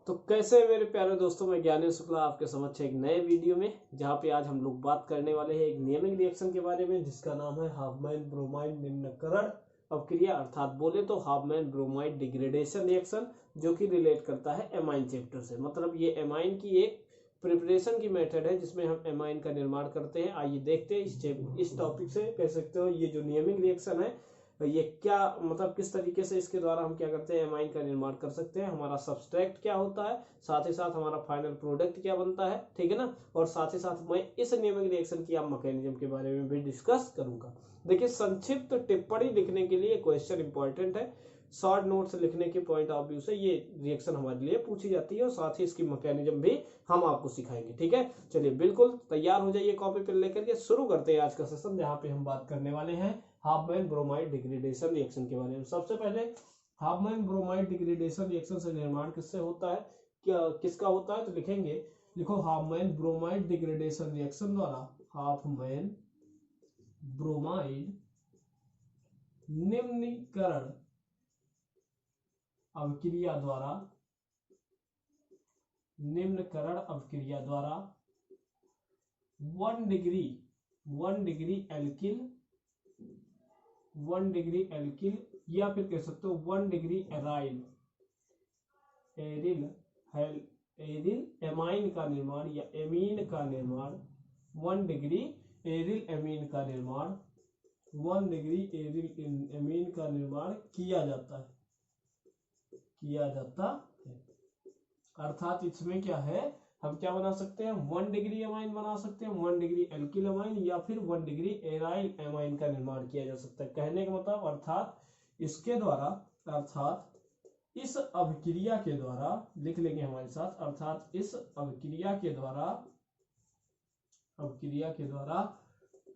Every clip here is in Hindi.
तो कैसे हैं मेरे प्यारे दोस्तों, मैं ज्ञानी शुक्ला आपके समक्ष एक नए वीडियो में, जहां पे आज हम लोग बात करने वाले हैं एक नियमित रिएक्शन के बारे में जिसका नाम है हाफमैन ब्रोमाइड निम्नकरण अपक्रिया, अर्थात बोले तो हाफमैन ब्रोमाइड डिग्रेडेशन रिएक्शन, जो कि रिलेट करता है एमाइन चैप्टर से। मतलब ये एमाइन की एक प्रिपरेशन की मेथड है जिसमें हम एमाइन का निर्माण करते हैं। आइए देखते हैं इस टॉपिक से कह सकते हो ये जो नियमित रिएक्शन है ये क्या मतलब किस तरीके से इसके द्वारा हम क्या करते हैं एमाइन का निर्माण कर सकते हैं, हमारा सब्सट्रैक्ट क्या होता है, साथ ही साथ हमारा फाइनल प्रोडक्ट क्या बनता है, ठीक है ना। और साथ ही साथ मैं इस नियमित रिएक्शन की मैकेनिज्म के बारे में भी डिस्कस करूंगा। देखिए, संक्षिप्त टिप्पणी लिखने के लिए क्वेश्चन इंपॉर्टेंट है, शॉर्ट नोट्स लिखने के पॉइंट ऑफ व्यू से ये रिएक्शन हमारे लिए पूछी जाती है और साथ ही इसकी मैकेनिज्म भी हम आपको सिखाएंगे। ठीक है, चलिए बिल्कुल तैयार हो जाइए कॉपी पेन लेकर के, शुरू करते हैं आज का सेशन, जहां पे हम बात करने वाले हैं हाफमैन ब्रोमाइड डिग्रेडेशन रिएक्शन के बारे में। सबसे पहले हाफमैन ब्रोमाइड डिग्रेडेशन रिएक्शन से निर्माण किससे होता है, क्या किसका होता है, तो लिखेंगे, लिखो हाफमैन ब्रोमाइड डिग्रेडेशन रिएक्शन द्वारा हाफमैन ब्रोमाइड निम्नीकरण अवक्रिया द्वारा निम्नकरण अवक्रिया द्वारा 1 डिग्री एल्किल या फिर कह सकते हो 1 डिग्री एरिल एमाइन का निर्माण या एमीन का निर्माण 1 डिग्री एरिल एमीन का निर्माण 1 डिग्री एरिल एमीन का निर्माण किया जाता है। अर्थात इसमें क्या है, हम क्या बना सकते हैं, 1 डिग्री एमाइन बना सकते हैं, 1 डिग्री एल्किल एमाइन या फिर 1 डिग्री एराइल एमाइन का निर्माण किया जा सकता है। कहने का मतलब अर्थात इसके द्वारा, अर्थात इस अभिक्रिया के द्वारा, लिख लेंगे हमारे साथ, अर्थात इस अभिक्रिया के द्वारा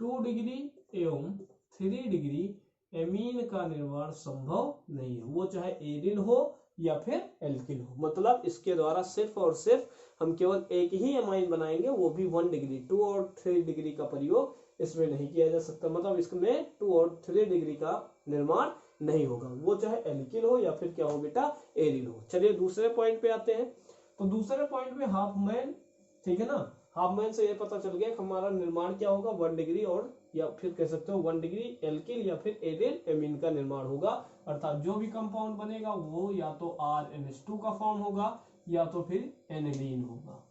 2 डिग्री एवं 3 डिग्री एमीन का निर्माण संभव नहीं है, वो चाहे एरिल हो या फिर एल्किल हो। मतलब इसके द्वारा सिर्फ और सिर्फ हम केवल एक ही एमाइन बनाएंगे, वो भी 1 डिग्री, 2 और 3 डिग्री का प्रयोग इसमें नहीं किया जा सकता। मतलब इसमें 2 और 3 डिग्री का निर्माण नहीं होगा, वो चाहे एल्किल हो या फिर क्या हो बेटा, एरिल हो। चलिए दूसरे पॉइंट पे आते हैं। तो दूसरे पॉइंट पे हाफमैन, ठीक है ना, हाफमैन से ये पता चल गया कि हमारा निर्माण क्या होगा, 1 डिग्री और या फिर कह सकते हो 1 डिग्री एल्किल या फिर एरिल एमीन का निर्माण होगा। अर्थात जो भी कंपाउंड बनेगा वो या तो RNH2 का फॉर्म होगा या तो फिर एनिलीन होगा,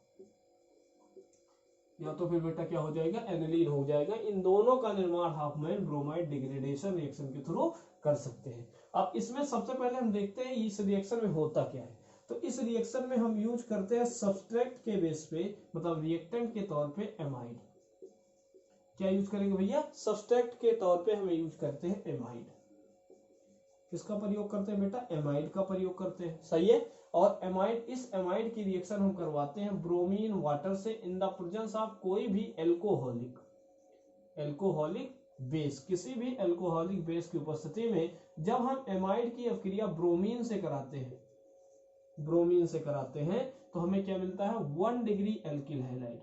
या तो फिर बेटा क्या हो जाएगा, एनिलीन हो जाएगा। इन दोनों का निर्माण हाफमैन ब्रोमाइड डिग्रेडेशन रिएक्शन के थ्रू कर सकते हैं। अब इसमें सबसे पहले हम देखते हैं इस रिएक्शन में होता क्या है। तो इस रिएक्शन में हम यूज करते हैं सब्सट्रैक्ट के बेस पे, मतलब रिएक्टेंट के तौर पे एमाइड। क्या यूज करेंगे भैया, सब्सट्रैक्ट के तौर पे हम यूज करते हैं एमाइड। किसका प्रयोग करते हैं बेटा, एमाइड का प्रयोग करते हैं, सही है। और एमाइड, इस एमाइड की रिएक्शन हम करवाते हैं ब्रोमीन वाटर से इन द प्रेजेंस ऑफ कोई भी एल्कोहलिक बेस, किसी भी एल्कोहलिक बेस की उपस्थिति में जब हम एमाइड की अभिक्रिया ब्रोमीन से कराते हैं तो हमें क्या मिलता है, 1 degree alkyl halide,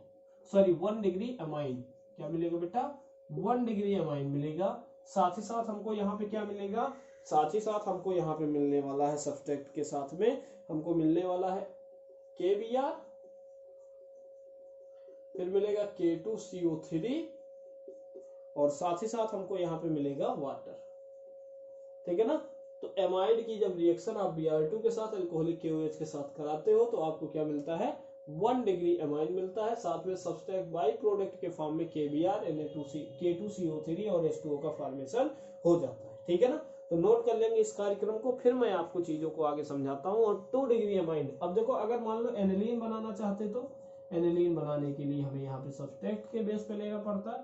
sorry 1 degree amine, क्या मिलेगा बेटा, 1 डिग्री एमाइन मिलेगा। साथ ही साथ हमको यहाँ पे क्या मिलेगा, साथ ही साथ हमको यहाँ पे मिलने वाला है, सब्सट्रैक्ट के साथ में हमको मिलने वाला है KBr, फिर मिलेगा K2CO3 और साथ ही साथ हमको यहाँ पे मिलेगा वाटर, ठीक है ना। तो एमाइड की जब रिएक्शन आप Br2 के साथ अल्कोहलिक KOH के साथ कराते हो तो आपको क्या मिलता है, 1 डिग्री एमाइन मिलता है। साथ में सब्सट्रैक्ट बाई प्रोडक्ट के फॉर्म में KBr, K2CO3 और H2O का फॉर्मेशन हो जाता है, ठीक है ना। तो नोट कर लेंगे इस कार्यक्रम को, फिर मैं आपको चीजों को आगे समझाता हूं। और 2 डिग्री एमाइन, अब देखो अगर मान लो एनिलीन बनाना चाहते तो एनिलीन बनाने के लिए हमें यहाँ पे सब्सट्रैक्ट के बेस पे लेना पड़ता है,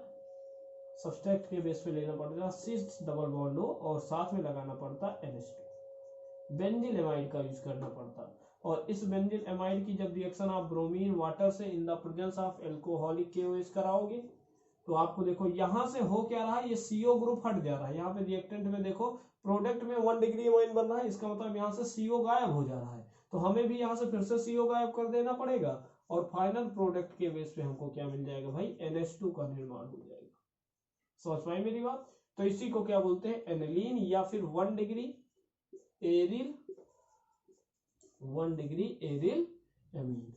सिस डबल बॉन्ड हो और साथ में लगाना पड़ता है NH2, बेंजिल एमाइड का यूज करना पड़ता है। और इस बेंजिल एमाइड की जब रिएक्शन आप ब्रोमीन वाटर से in the presence of alcoholic KOH कराओगे तो आपको देखो यहां से हो क्या रहा है, ये CO ग्रुप हट जा रहा है। यहाँ पे रिएक्टेंट में देखो प्रोडक्ट में 1 डिग्री एमाइन बन रहा है, इसका मतलब यहाँ से CO गायब हो जा रहा है, तो हमें भी यहाँ से फिर से CO गायब कर देना पड़ेगा और फाइनल प्रोडक्ट के बेस पे हमको क्या मिल जाएगा भाई, NH2 का निर्माण हो जाएगा। समझ पाए मेरी बात। तो इसी को क्या बोलते हैं, एनिलीन या फिर 1 डिग्री एरिल एमीन,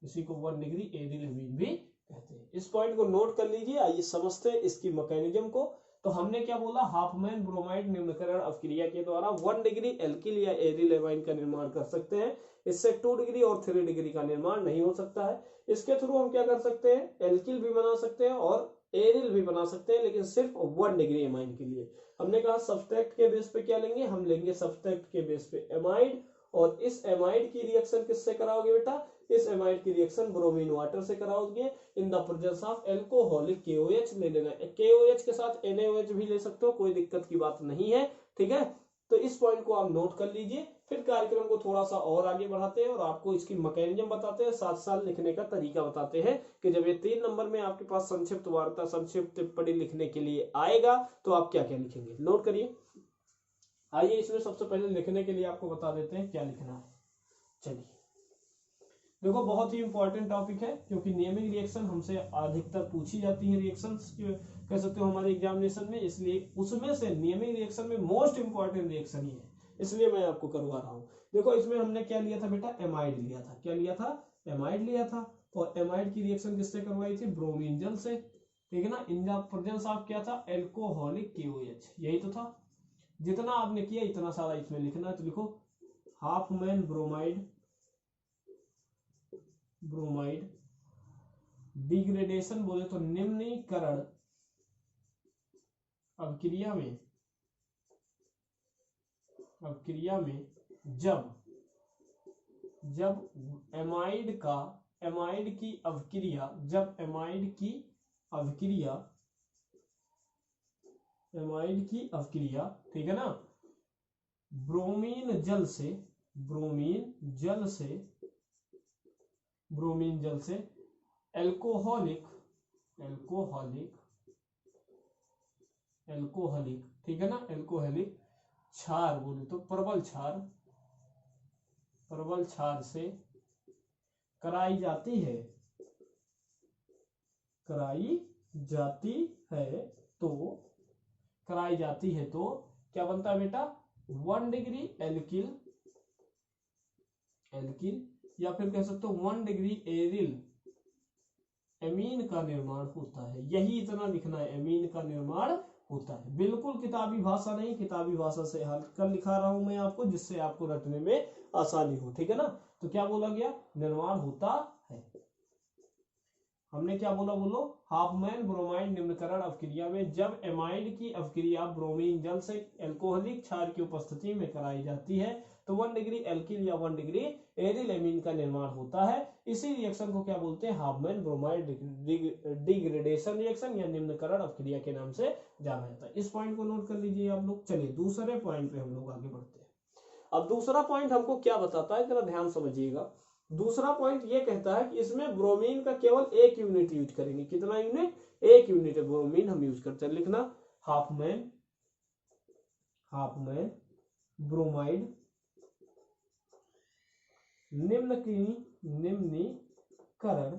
इसी को 1 डिग्री एरिल एमीन भी कहते हैं। इस पॉइंट को नोट कर लीजिए। आइए समझते हैं इसकी मैकेनिज्म को। तो हमने क्या बोला, हाफमैन ब्रोमाइड निम्नकरण अवक्रिया के द्वारा 1 डिग्री एल्किल या एरिल एमाइन का निर्माण कर सकते हैं। इससे 2 डिग्री और 3 डिग्री का निर्माण नहीं हो सकता है। इसके थ्रू हम क्या कर सकते हैं, एल्किल भी बना सकते हैं और एरिल भी बना सकते हैं, लेकिन सिर्फ 1 डिग्री एमाइन के लिए। हमने कहा सब्सट्रैक्ट के बेस पे क्या लेंगे, हम लेंगे सब्सट्रैक्ट के बेस पे एमाइड, और इस एमाइड की रिएक्शन किससे कराओगे बेटा, इस एमाइड की रिएक्शन ब्रोमीन वाटर से कराओगे in the presence of alcoholic KOH ले लेना है। KOH के साथ NaOH भी ले सकते हो, कोई दिक्कत की बात नहीं है, ठीक है। तो इस पॉइंट को आप नोट कर लीजिए। फिर कार्यक्रम को थोड़ा सा और आगे बढ़ाते हैं और आपको इसकी मैकेनिज्म बताते हैं, साथ साथ लिखने का तरीका बताते हैं कि जब ये 3 नंबर में आपके पास संक्षिप्त वार्ता, संक्षिप्त टिप्पणी लिखने के लिए आएगा तो आप क्या क्या लिखेंगे, नोट करिए। आइए इसमें सबसे पहले लिखने के लिए आपको बता देते हैं क्या लिखना है। चलिए देखो, बहुत ही इंपॉर्टेंट टॉपिक है, क्योंकि नेमिंग रिएक्शन हमसे अधिकतर पूछी जाती है, रिएक्शंस कह सकते हो हमारे एग्जामिनेशन में, इसलिए उसमें से नेमिंग रिएक्शन में मोस्ट इंपॉर्टेंट रिएक्शन ही है, इसलिए मैं आपको करवा रहा हूँ। देखो इसमें हमने क्या लिया था बेटा, एमाइड लिया था। क्या लिया था, एमाइड लिया था, और एमाइड की रिएक्शन किससे करवाई थी, ब्रोमीन जल से, ठीक है ना। इन द प्रेजेंस ऑफ क्या था, एल्कोहलिक KOH, यही तो था। जितना आपने किया इतना सारा इसमें लिखना है। तो लिखो हाफमैन ब्रोमाइड डिग्रेडेशन बोले तो निम्नीकरण अवक्रिया में जब एमाइड की अवक्रिया, ठीक है ना, ब्रोमीन जल से एल्कोहलिक, ठीक है ना, एल्कोहलिक क्षार बोले तो प्रबल क्षार से कराई जाती है तो क्या बनता है बेटा, 1 डिग्री एल्किल, या फिर कह सकते हो 1 डिग्री एरिल एमीन का निर्माण होता है। यही इतना लिखना है, एमीन का निर्माण होता है। बिल्कुल किताबी भाषा नहीं, किताबी भाषा से हटकर लिखा रहा हूं मैं आपको, जिससे आपको रटने में आसानी हो, ठीक है ना। तो क्या बोला गया, निर्माण होता है। हमने क्या बोला, बोलो, हाफमैन ब्रोमाइड निम्नकरण अवक्रिया में जब एमाइड की अवक्रिया ब्रोमीन जल से एल्कोहलिक क्षार की उपस्थिति में कराई जाती है तो 1 डिग्री एल्किल या 1 डिग्री एरिल एमीन का निर्माण होता है। इसी रिएक्शन को क्या बोलते हैं, हाफमैन ब्रोमाइड डिग्रेडेशन रिएक्शन या निम्नकरण अवक्रिया के नाम से जाना जाता है। इस पॉइंट को नोट कर लीजिए आप लोग। चलिए दूसरे पॉइंट पे हम लोग आगे बढ़ते हैं। अब दूसरा पॉइंट हमको क्या बताता है, जरा ध्यान समझिएगा। दूसरा पॉइंट ये कहता है कि इसमें ब्रोमीन का केवल 1 यूनिट यूज करेंगे। कितना यूनिट, 1 यूनिट ब्रोमीन हम यूज करते हैं। लिखना हाफमैन ब्रोमाइड निम्नीकरण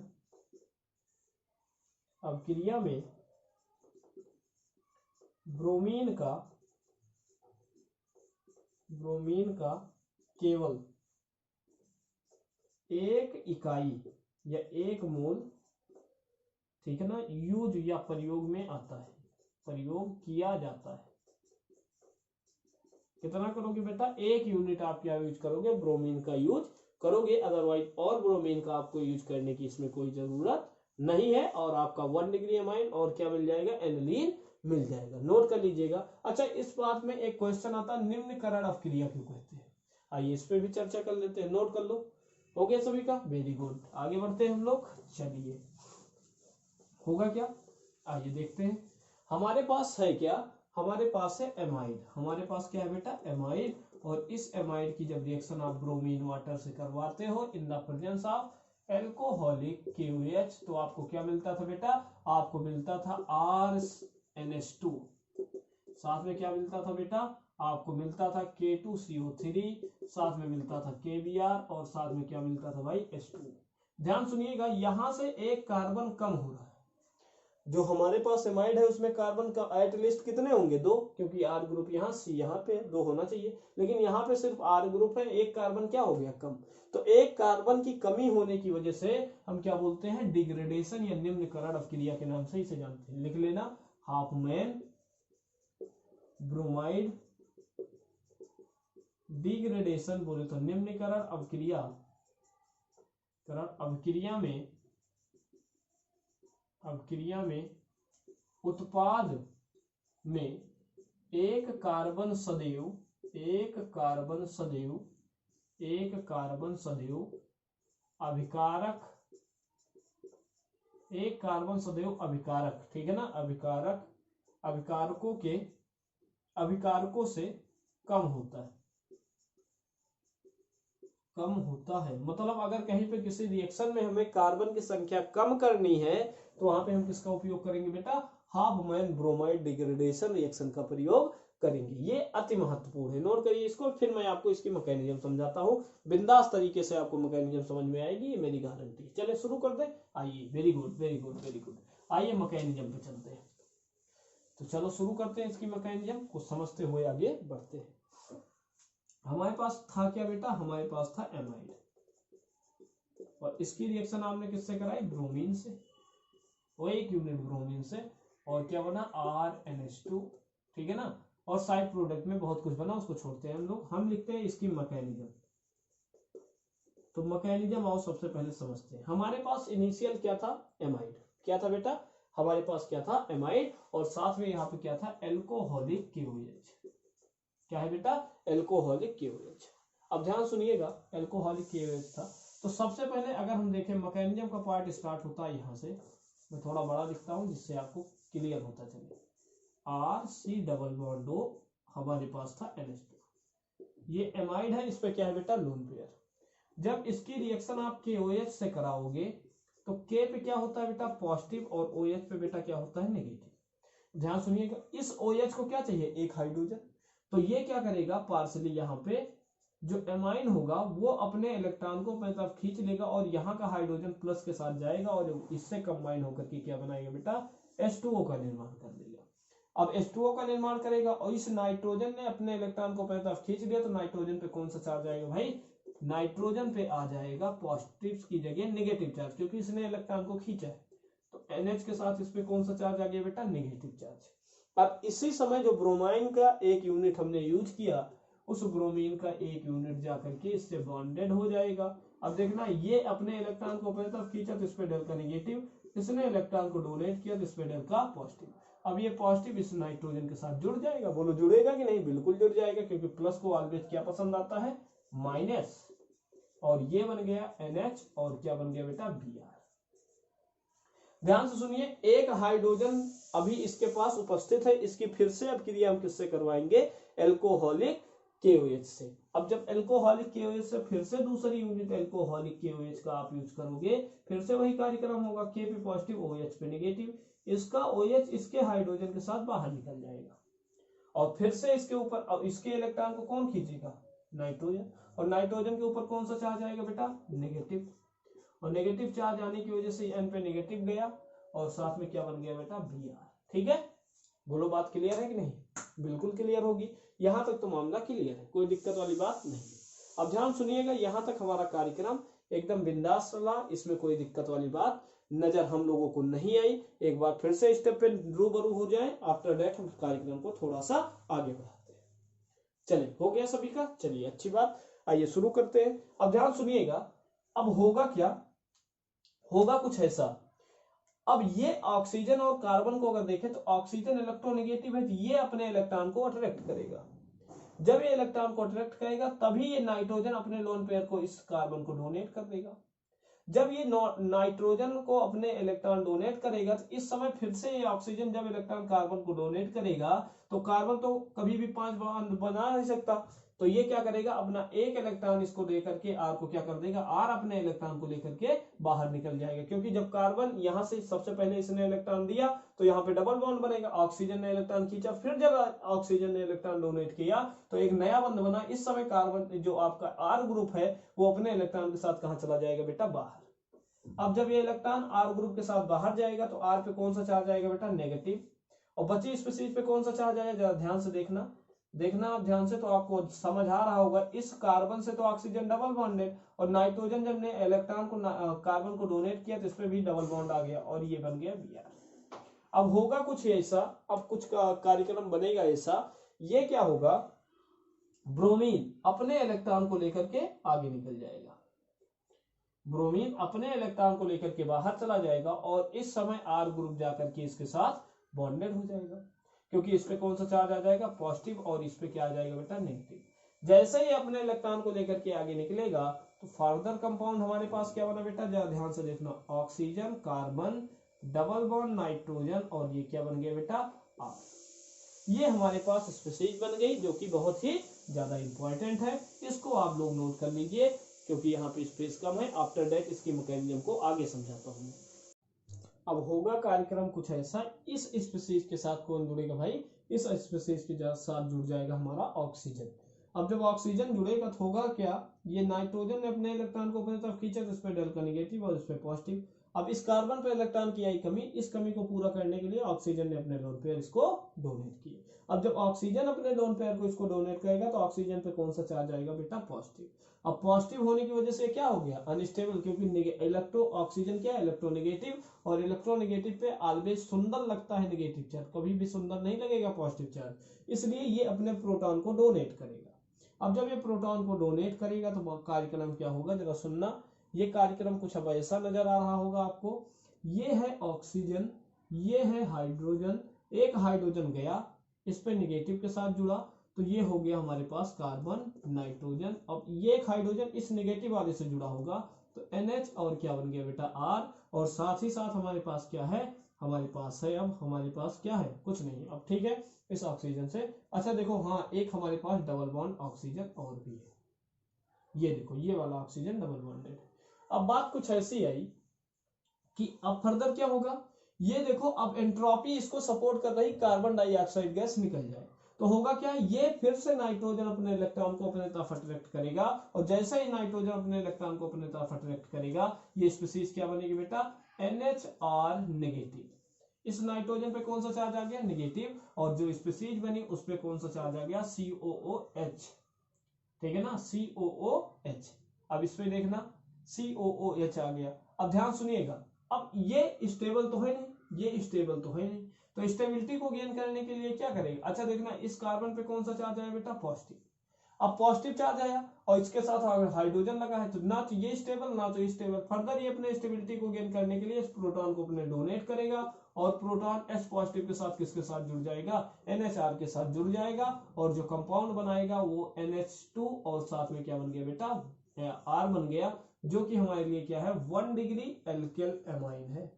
अवक्रिया में ब्रोमीन का केवल 1 इकाई या 1 मोल, ठीक है ना, यूज या प्रयोग में आता है, प्रयोग किया जाता है। कितना करोगे बेटा, 1 यूनिट आप क्या यूज करोगे, ब्रोमीन का यूज करोगे, अदरवाइज और ब्रोमीन का आपको यूज करने की इसमें कोई जरूरत नहीं है। और आपका 1 डिग्री एमाइन और क्या मिल जाएगा, एनिलीन मिल जाएगा। नोट कर लीजिएगा। अच्छा, इस बात में एक क्वेश्चन आता है, निम्नकरण अवक्रिया क्यों कहते हैं। आइए इस पे भी चर्चा कर लेते हैं। नोट कर लो, हो गया सभी का, वेरी गुड। आगे बढ़ते हैं हम लोग। चलिए होगा क्या, आइए देखते हैं। हमारे पास है क्या, हमारे पास है एमाइड। हमारे पास क्या है बेटा, एमाइड। और इस एमाइड की जब रिएक्शन आप ब्रोमीन वाटर से करवाते हो in the presence of alcoholic KOH, तो आपको क्या मिलता था बेटा, आपको मिलता था RNH2। साथ में क्या मिलता था बेटा, आपको मिलता था K2CO3, साथ में मिलता था KBr, और साथ में क्या मिलता था भाई, H2। ध्यान सुनिएगा, यहां से एक कार्बन कम हो रहा है, जो हमारे पास एमाइड है उसमें कार्बन का एटलीस्ट कितने होंगे, 2, क्योंकि आर ग्रुप यहाँ सी यहाँ पे 2 होना चाहिए, लेकिन यहाँ पे सिर्फ आर ग्रुप है, एक कार्बन क्या हो गया कम। तो एक कार्बन की कमी होने की वजह से हम क्या बोलते हैं, डिग्रेडेशन या निम्नकरण अपक्रिया के नाम से इसे जानते हैं। लिख लेना, हाफमैन ब्रोमाइड डिग्रेडेशन बोले तो निम्नकरण अपक्रिया, अवक्रिया में उत्पाद में एक कार्बन सदैव अभिकारक, ठीक है ना, अभिकारकों से कम होता है। मतलब अगर कहीं पे किसी रिएक्शन में हमें कार्बन की संख्या कम करनी है तो वहां पे हम किसका उपयोग करेंगे बेटा, हाफमैन ब्रोमाइड डिग्रेडेशन रिएक्शन का प्रयोग करेंगे। ये अति महत्वपूर्ण है, नोट करिए इसको, फिर मैं आपको इसकी मैकेनिज्म समझाता हूँ। बिंदास तरीके से आपको मैकेनिज्म समझ में आएगी, ये मेरी गारंटी है। चलिए शुरू कर दे, आइए, very good very good very good, आइए मैकेनिज्म पे चलते हैं। तो चलो शुरू करते हैं इसकी मैकेनिज्म को, समझते हुए आगे बढ़ते हैं। हमारे पास था क्या बेटा, हमारे पास था एमाइड, और इसकी रिएक्शन आपने किससे कराई, ब्रोमीन से, वो एक यूनिट ब्रोमीन से, और क्या बना, RNH2, ठीक है ना, और साइड प्रोडक्ट में बहुत कुछ बना, उसको छोड़ते हैं हम लोग, हम लिखते हैं इसकी मैकेनिज्म। तो मैकेनिज्म आओ सबसे पहले समझते हैं। हमारे पास इनिशियल क्या था, एमाइड, क्या था बेटा, हमारे पास क्या था, एमाइड, और साथ में यहाँ पे क्या था, एल्कोहलिक KOH, क्या है बेटा, एल्कोहलिक KOH। अब ध्यान सुनिएगा, एल्कोहलिक KOH था। तो सबसे पहले अगर हम देखें मैकेनिज्म का पार्ट स्टार्ट होता है यहाँ से, मैं थोड़ा बड़ा दिखता हूं जिससे आपको क्लियर होता चले। RC डबल बॉन्ड O, हमारे पास था NH2, ये एमाइड है, इस पे क्या है बेटा, लोन पेयर। जब इसकी रिएक्शन आप KOH से कराओगे तो K पे क्या होता है बेटा, पॉजिटिव, और OH पे बेटा क्या होता है, नेगेटिव। ध्यान सुनिएगा, इस OH को क्या चाहिए, एक हाइड्रोजन, तो ये क्या करेगा, पार्सली यहाँ पे जो एमाइन होगा वो अपने इलेक्ट्रॉन को अपनी तरफ खींच लेगा, और यहाँ का हाइड्रोजन प्लस के साथ जाएगा, और इससे कंबाइन होकर के क्या बनाएगा बेटा, H2O का निर्माण कर देगा। अब H2O का निर्माण करेगा, और इस नाइट्रोजन ने अपने इलेक्ट्रॉन को अपनी तरफ खींच लिया, तो नाइट्रोजन पे कौन सा चार्ज आएगा भाई, नाइट्रोजन पे आ जाएगा पॉजिटिव की जगह नेगेटिव चार्ज, क्योंकि इसने इलेक्ट्रॉन को खींचा है। तो NH के साथ इस पे कौन सा चार्ज आ गया बेटा, नेगेटिव चार्ज। अब इसी समय जो ब्रोमाइन का एक यूनिट हमने यूज किया, उस ब्रोमीन का एक यूनिट जाकर के इससे बॉन्डेड हो जाएगा। अब देखना, ये अपने इलेक्ट्रॉन को अपनी तरफ खींचा तो इस पे डेल का नेगेटिव, इसने इलेक्ट्रॉन को डोनेट किया तो इस पे डेल का पॉजिटिव। अब ये पॉजिटिव इस नाइट्रोजन के साथ जुड़ जाएगा, बोलो जुड़ेगा कि नहीं, बिल्कुल जुड़ जाएगा, क्योंकि प्लस को ऑलवेज क्या पसंद आता है, माइनस, और ये बन गया NH, और क्या बन गया बेटा, Br। ध्यान से सुनिए, एक हाइड्रोजन अभी इसके पास उपस्थित है, इसकी फिर से अब क्रिया हम किससे करवाएंगे, एल्कोहलिक KOH से। अब जब एल्कोहलिक KOH से फिर से दूसरी यूनिट एल्कोहलिक KOH का आप यूज करोगे, फिर से वही कार्यक्रम होगा, K पे पॉजिटिव, OH पे नेगेटिव, इसका OH इसके हाइड्रोजन के साथ बाहर निकल जाएगा, और फिर से इसके ऊपर, अब इसके इलेक्ट्रॉन को कौन खींचेगा, नाइट्रोजन, और नाइट्रोजन के ऊपर कौन सा चार्ज आएगा बेटा, नेगेटिव, और नेगेटिव चार्ज आने की वजह से N पे नेगेटिव गया, और साथ में क्या बन गया बेटा, Br। ठीक है, बोलो बात क्लियर है कि नहीं, बिल्कुल क्लियर होगी, यहां तक तो मामला क्लियर है, कोई दिक्कत वाली बात नहीं। अब ध्यान सुनिएगा, यहां तक हमारा कार्यक्रम एकदम बिंदास चला, इसमें कोई दिक्कत वाली बात नजर हम लोगों को नहीं आई। एक बार फिर से स्टेप पे रूबरू हो जाए, आफ्टर दैट हम कार्यक्रम को थोड़ा सा आगे बढ़ाते हैं। चलिए, हो गया सभी का, चलिए अच्छी बात, आइए शुरू करते हैं। अब ध्यान सुनिएगा, अब होगा क्या, होगा कुछ ऐसा। अब ये ऑक्सीजन और कार्बन को अगर देखें तो ऑक्सीजन इलेक्ट्रोनेगेटिव है, तो ये अपने इलेक्ट्रॉन को अट्रैक्ट करेगा। जब ये इलेक्ट्रॉन को अट्रैक्ट करेगा तभी ये नाइट्रोजन अपने लोन पेयर को इस कार्बन को डोनेट कर देगा। जब ये नाइट्रोजन को अपने इलेक्ट्रॉन डोनेट करेगा तो इस समय फिर से ये ऑक्सीजन जब इलेक्ट्रॉन कार्बन को डोनेट करेगा तो कार्बन तो कभी भी 5 बॉन्ड बना नहीं सकता, तो ये क्या करेगा, अपना एक इलेक्ट्रॉन इसको लेकर के आर को क्या कर देगा, आर अपने इलेक्ट्रॉन को लेकर के बाहर निकल जाएगा। क्योंकि जब कार्बन यहां से सबसे पहले इसने इलेक्ट्रॉन दिया तो यहाँ पे डबल बॉन्ड बनेगा, ऑक्सीजन ने इलेक्ट्रॉन खींचा, फिर जब ऑक्सीजन ने इलेक्ट्रॉन डोनेट किया तो एक नया बंध बना। इस समय कार्बन जो आपका आर ग्रुप है वो अपने इलेक्ट्रॉन के साथ कहां चला जाएगा बेटा, बाहर। अब जब ये इलेक्ट्रॉन आर ग्रुप के साथ बाहर जाएगा तो आर पे कौन सा चार्ज आएगा बेटा, नेगेटिव। और बची स्पीशीज पे कौन सा चार्ज आएगा, जरा ध्यान से देखना, देखना आप ध्यान से, तो आपको समझ आ रहा होगा। इस कार्बन से तो ऑक्सीजन डबल बॉन्डेड, और नाइट्रोजन जब ने इलेक्ट्रॉन को कार्बन को डोनेट किया तो इस पे भी डबल बॉन्ड आ गया और ये बन गया Br। अब होगा कुछ ऐसा, अब कुछ कार्यक्रम बनेगा ऐसा, ये क्या होगा, ब्रोमीन अपने इलेक्ट्रॉन को लेकर के आगे निकल जाएगा, ब्रोमीन अपने इलेक्ट्रॉन को लेकर के बाहर चला जाएगा और इस समय आर ग्रुप जाकर के इसके साथ बॉन्डेड हो जाएगा, क्योंकि इस पे कौन सा चार्ज आ जाएगा, पॉजिटिव, और इस पे क्या आ जाएगा बेटा, नेगेटिव। जैसे ही अपने इलेक्ट्रॉन को लेकर के आगे निकलेगा तो फर्दर कंपाउंड हमारे पास क्या बना बेटा, जरा ध्यान से देखना, oxygen, carbon, double bond nitrogen, और ये क्या बन गया बेटा, आर। ये हमारे पास स्पीशीज बन गई जो कि बहुत ही ज्यादा इंपॉर्टेंट है, इसको आप लोग नोट कर लीजिए क्योंकि यहाँ पे स्पेस कम है। आफ्टर दैट इसकी मैकेनिज्म को आगे समझाता हूँ। अब होगा कार्यक्रम कुछ ऐसा, इस स्पीशीज के साथ कौन जुड़ेगा भाई, इस स्पीशीज के साथ जुड़ जाएगा हमारा ऑक्सीजन। अब जब ऑक्सीजन जुड़ेगा तो होगा क्या, ये नाइट्रोजन ने अपने इलेक्ट्रॉन को अपनी तरफ खींचा तो इस पे डेल का नेगेटिव और इस पे पॉजिटिव। अब इस कार्बन पे इलेक्ट्रॉन की आई कमी, इस कमी को पूरा करने के लिए ऑक्सीजन ने अपने लोन पेयर इसको डोनेट किए। अब जब ऑक्सीजन अपने लोन पेयर को इसको डोनेट करेगा तो ऑक्सीजन पे कौन सा चार्ज आएगा बेटा, पॉजिटिव। अब पॉजिटिव होने की वजह से क्या हो गया, अनस्टेबल, क्योंकि ऑक्सीजन क्या है, इलेक्ट्रोनेगेटिव, और इलेक्ट्रोनेगेटिव पे ऑलवेज सुंदर लगता है नेगेटिव चार्ज, कभी भी सुंदर नहीं लगेगा पॉजिटिव चार्ज, इसलिए ये अपने प्रोटॉन को डोनेट करेगा। अब जब ये प्रोटॉन को डोनेट करेगा तो कार्यक्रम क्या होगा, जरा सुनना, ये कार्यक्रम कुछ अब ऐसा नजर आ रहा होगा आपको, ये है ऑक्सीजन, ये है हाइड्रोजन, एक हाइड्रोजन गया इस पे नेगेटिव के साथ जुड़ा तो ये हो गया हमारे पास कार्बन, नाइट्रोजन। अब ये एक हाइड्रोजन इस नेगेटिव वाले से जुड़ा होगा तो NH, और क्या बन गया बेटा, R, और साथ ही साथ हमारे पास क्या है, हमारे पास है, अब हमारे पास क्या है, कुछ नहीं। अब ठीक है, इस ऑक्सीजन से, अच्छा देखो, हाँ एक हमारे पास डबल बॉन्ड ऑक्सीजन और भी है, ये देखो ये वाला ऑक्सीजन डबल बॉन्डेड। अब बात कुछ ऐसी आई कि अब फर्दर क्या होगा, ये देखो अब एंट्रोपी इसको सपोर्ट कर रही, कार्बन डाइऑक्साइड गैस निकल जाए तो होगा क्या, ये फिर से नाइट्रोजन अपने इलेक्ट्रॉन को अपने तरफ अट्रैक्ट करेगा, और जैसे ही नाइट्रोजन अपने इलेक्ट्रॉन को अपने तरफ अट्रैक्ट करेगा ये स्पीशीज क्या बनेगी बेटा, NHR नेगेटिव। इस नाइट्रोजन पे कौन सा चार्ज आ गया, नेगेटिव, और जो स्पीशीज बनी उस पे कौन सा चार्ज आ गया, COOH, ठीक है ना, COOH। अब इस पे देखना COOH आ गया। अब ध्यान सुनिएगा, अब ये स्टेबल तो है नहीं, ये स्टेबल तो है नहीं, तो स्टेबिलिटी को गेन करने के लिए क्या करेगा, अच्छा देखना, इस कार्बन पे कौन सा चार्ज आया बेटा, पॉजिटिव। अब पॉजिटिव चार्ज आया और इसके साथ अगर हाइड्रोजन लगा है तो ना तो ये स्टेबल ना तो स्टेबल, फर्दर ये अपने स्टेबिलिटी को गेन करने के लिए इस प्रोटॉन को अपने डोनेट करेगा, और प्रोटॉन H पॉजिटिव के साथ किसके साथ जुड़ जाएगा, NHR के साथ जुड़ जाएगा, और जो कंपाउंड बनाएगा वो NH2, और साथ में क्या बन गया बेटा, R बन गया, जो कि हमारे लिए क्या है, 1 डिग्री एल्केल एमाइन है,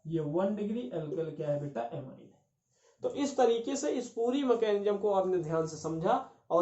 ये 1 डिग्री एल्केल क्या है बेटा, एमाइन है। तो इस तरीके से इस पूरी मैकेनिज्म को आपने ध्यान से समझा।